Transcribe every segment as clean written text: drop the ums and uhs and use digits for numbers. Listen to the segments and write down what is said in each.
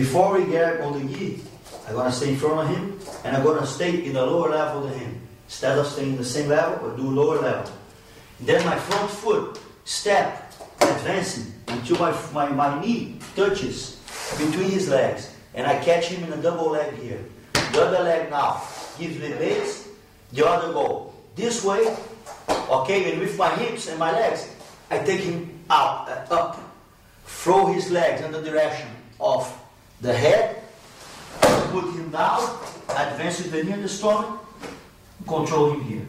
Before we get on the gi, I'm going to stay in front of him, and I'm going to stay in the lower level than him. Instead of staying in the same level, I do lower level. Then my front foot, step, advancing until my knee touches between his legs. And I catch him in a double leg here. The other leg now gives me base, the other go this way, okay, and with my hips and my legs, I take him out, up, throw his legs in the direction of the head, put him down, advance with the knee in the stomach, control him here.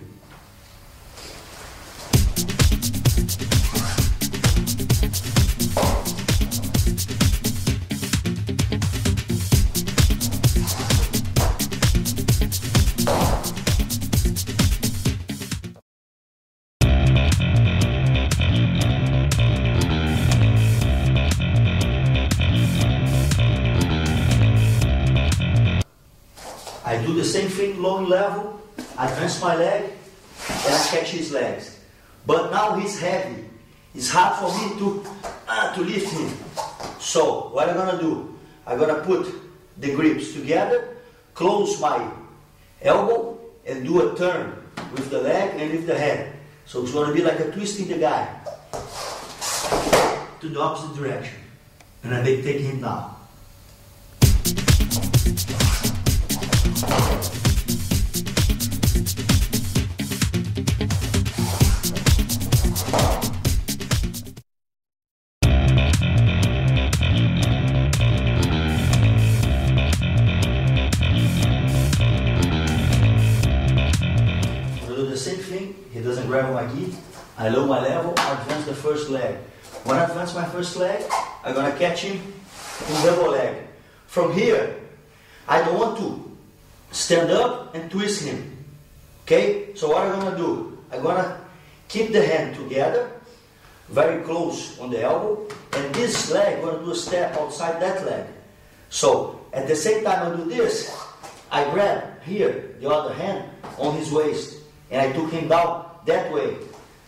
I do the same thing, low level, advance my leg, and I catch his legs. But now he's heavy. It's hard for me to lift him. So what I'm gonna do? I'm gonna put the grips together, close my elbow, and do a turn with the leg and with the head. So it's gonna be like a twisting the guy to the opposite direction. And I take him down. He doesn't grab my gi. I lower my level, I advance the first leg. When I advance my first leg, I'm gonna catch him in double leg. From here, I don't want to stand up and twist him. Okay? So what I'm gonna do? I'm gonna keep the hand together, very close on the elbow, and this leg, I'm gonna do a step outside that leg. So at the same time I do this, I grab here the other hand on his waist. And I took him down that way.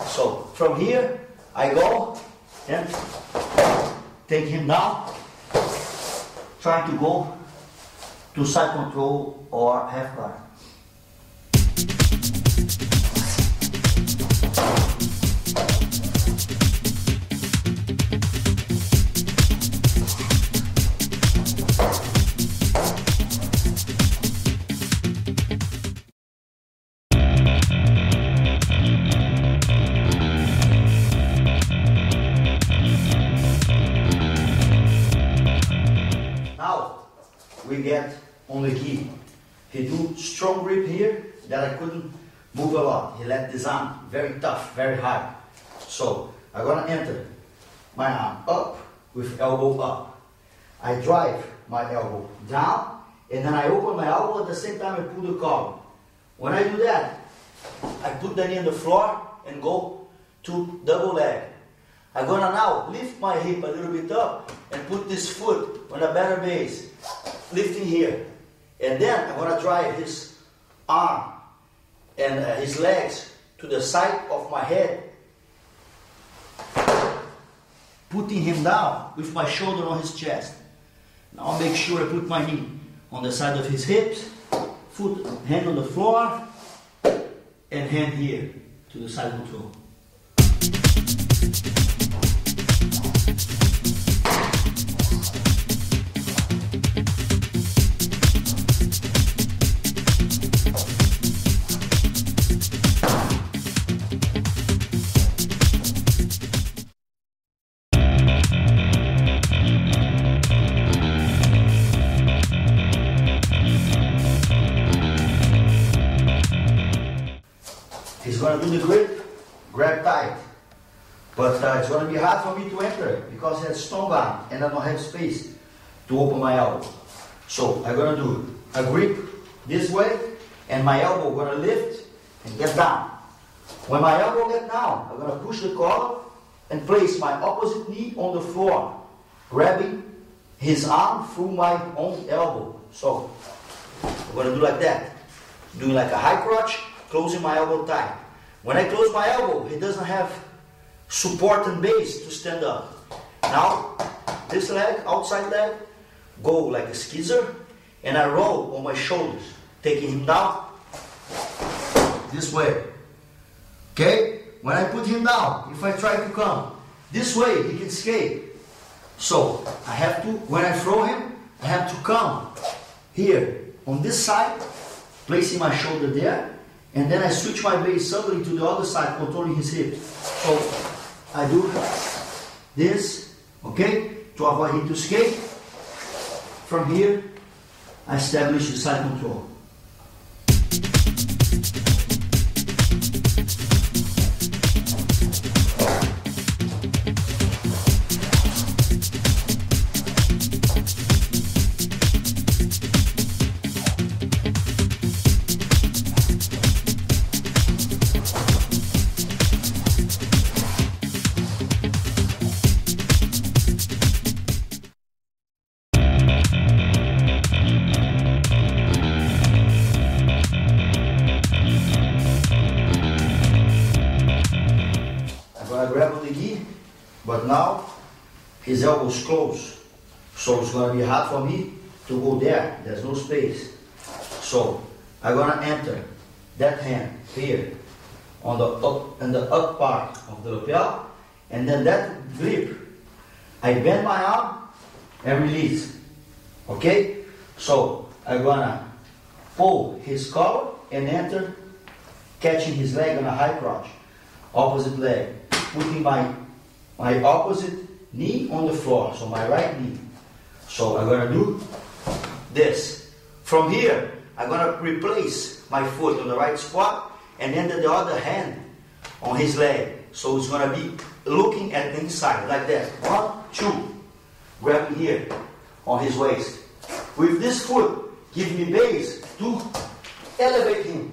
So from here, I go and take him down, trying to go to side control or half guard. We get on the gi. He do strong grip here that I couldn't move a lot. He let this arm very tough, very high. So I'm gonna enter my arm up with elbow up. I drive my elbow down, and then I open my elbow at the same time I pull the collar. When I do that, I put the knee on the floor and go to double leg. I'm gonna now lift my hip a little bit up and put this foot on a better base. Lifting here, and then I'm going to drive his arm and his legs to the side of my head, putting him down with my shoulder on his chest. Now I'll make sure I put my knee on the side of his hips, foot, hand on the floor, and hand here to the side control. He's going to do the grip, grab tight. But it's going to be hard for me to enter it because he has strong arm and I don't have space to open my elbow. So I'm going to do a grip this way and my elbow going to lift and get down. When my elbow gets down, I'm going to push the collar and place my opposite knee on the floor, grabbing his arm through my own elbow. So I'm going to do like that, doing like a high crotch, closing my elbow tight. When I close my elbow, he doesn't have support and base to stand up. Now, this leg, outside leg, go like a skizzer, and I roll on my shoulders, taking him down this way. Okay? When I put him down, if I try to come this way, he can escape. So I have to, when I throw him, I have to come here on this side, placing my shoulder there, and then I switch my base suddenly to the other side, controlling his hip. So I do this, okay, to avoid him to escape. From here, I establish the side control. I grab on the gi, but now his elbow's close, so it's going to be hard for me to go there. There's no space. So I'm going to enter that hand here on the up part of the lapel, and then that grip, I bend my arm and release. Okay? So I'm going to pull his collar and enter, catching his leg on a high crotch, opposite leg. Putting my opposite knee on the floor, so my right knee. So I'm going to do this. From here, I'm going to replace my foot on the right spot and then the other hand on his leg. So it's going to be looking at the inside, like that. 1, 2. Grabbing here on his waist. With this foot, give me base to elevate him.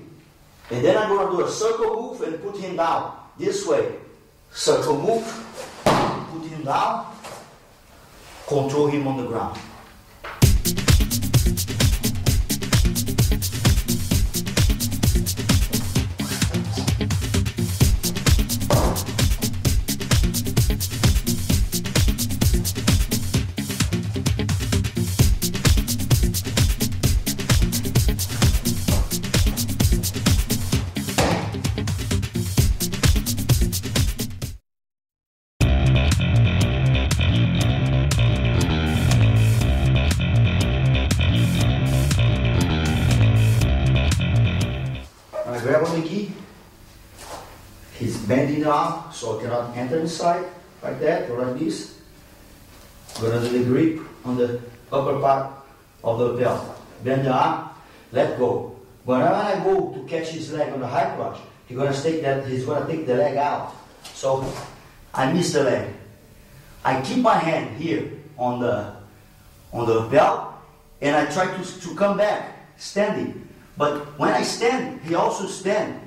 And then I'm going to do a circle move and put him down this way. Circle move, put him down, control him on the ground. Grab on the gi, he's bending the arm so I cannot enter inside like that or like this. I'm going to do the grip on the upper part of the lapel. Bend the arm, let go. When I go to catch his leg on the high crotch, he's going to take the leg out. So I miss the leg. I keep my hand here on the lapel and I try to come back standing. But when I stand, he also stands,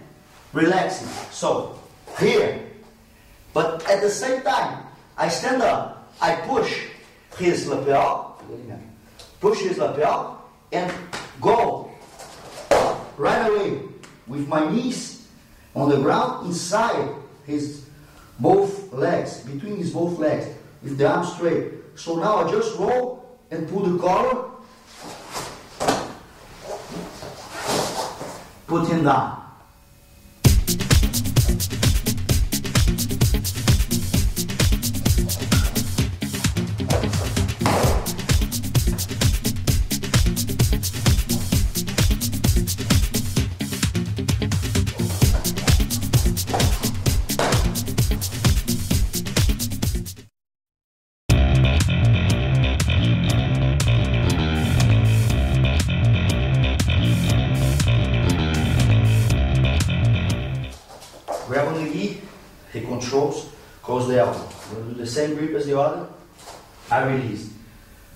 relaxing. So, here. But at the same time, I stand up, I push his lapel, and go right away with my knees on the ground inside his both legs, between his both legs, with the arm straight. So now I just roll and pull the collar. Put him down. Grab on the gi, he controls, close the elbow. I'm going to do the same grip as the other, I release.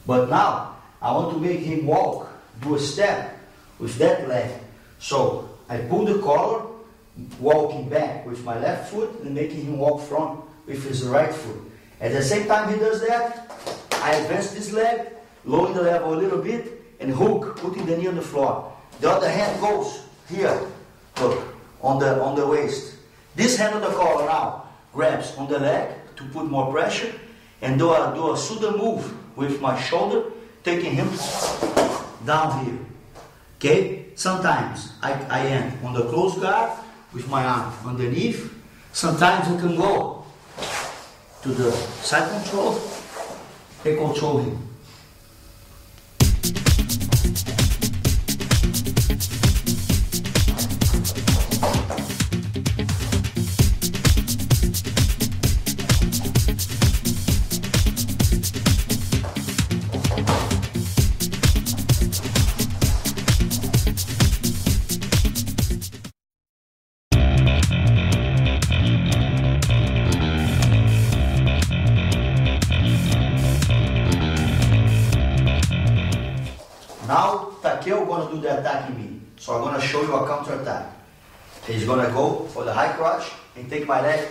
But now, I want to make him walk, do a step with that leg. So, I pull the collar, walking back with my left foot and making him walk front with his right foot. At the same time he does that, I advance this leg, lowering the level a little bit, and hook, putting the knee on the floor. The other hand goes here, look, on the waist. This hand on the collar now grabs on the leg to put more pressure and do a shoulder move with my shoulder taking him down here. Okay? Sometimes I am on the close guard with my arm underneath. Sometimes I can go to the side control and control him. Now Takeo gonna do the attacking me. So I'm gonna show you a counter attack. He's gonna go for the high crotch and take my leg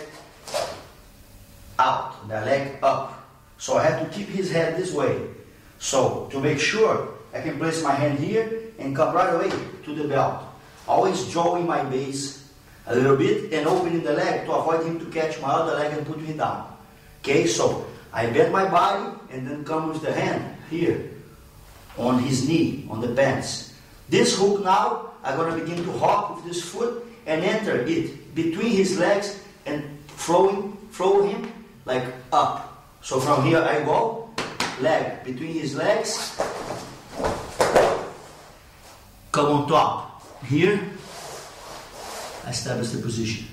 out, the leg up. So I have to keep his head this way. So to make sure, I can place my hand here and come right away to the belt. Always drawing my base a little bit and opening the leg to avoid him to catch my other leg and put me down. Okay, so I bend my body and then come with the hand here on his knee, on the pants. This hook now, I'm going to begin to hop with this foot and enter it between his legs and throw him like up. So from here I go, leg between his legs, come on top. Here, I establish the position.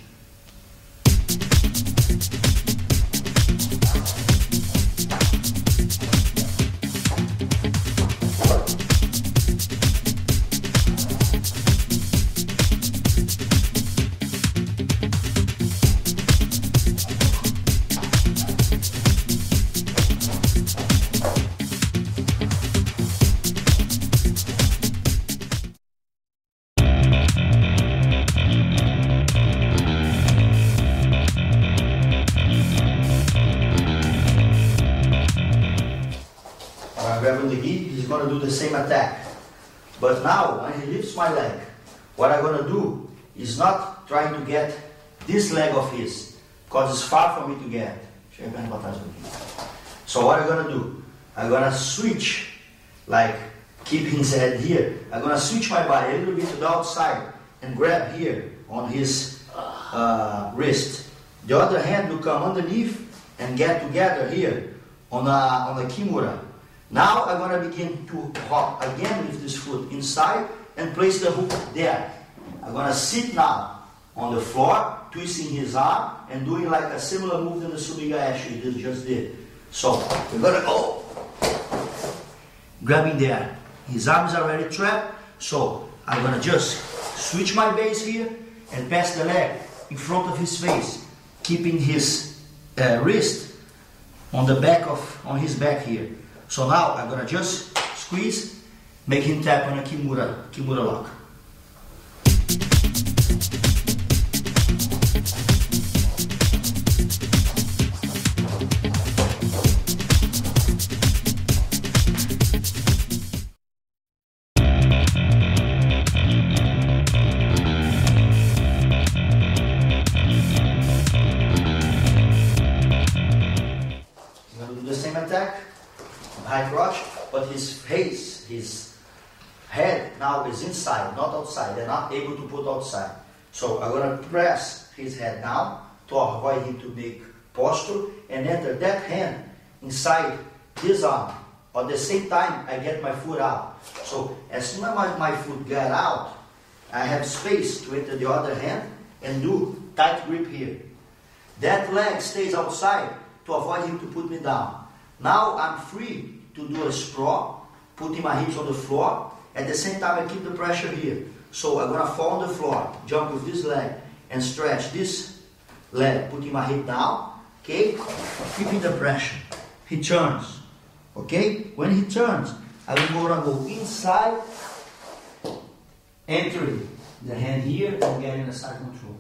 Grabbing the gi, he's going to do the same attack. But now, when he lifts my leg, what I'm going to do is not trying to get this leg of his, because it's far for me to get. So what I'm going to do, I'm going to switch, like keeping his head here. I'm going to switch my body a little bit to the outside and grab here on his wrist. The other hand will come underneath and get together here on the kimura. Now I'm going to begin to hop again with this foot inside and place the hook there. I'm going to sit now on the floor, twisting his arm and doing like a similar move than the Sumigaeshi he just did. So we're going to go. Grabbing there. His arm is already trapped, so I'm going to just switch my base here and pass the leg in front of his face, keeping his wrist on the back on his back here. So now I'm going to just squeeze, make him tap on a kimura lock. I'm going to do the same attack. High crotch, but his face, his head now is inside, not outside. They're not able to put outside. So I'm going to press his head down to avoid him to make posture and enter that hand inside his arm. At the same time, I get my foot out. So as soon as my foot get out, I have space to enter the other hand and do tight grip here. That leg stays outside to avoid him to put me down. Now I'm free to do a sprawl, putting my hips on the floor. At the same time, I keep the pressure here. So I'm going to fall on the floor, jump with this leg, and stretch this leg, putting my hip down, okay? Keeping the pressure. He turns, okay? When he turns, I'm going to go inside, entering the hand here, and getting the side control.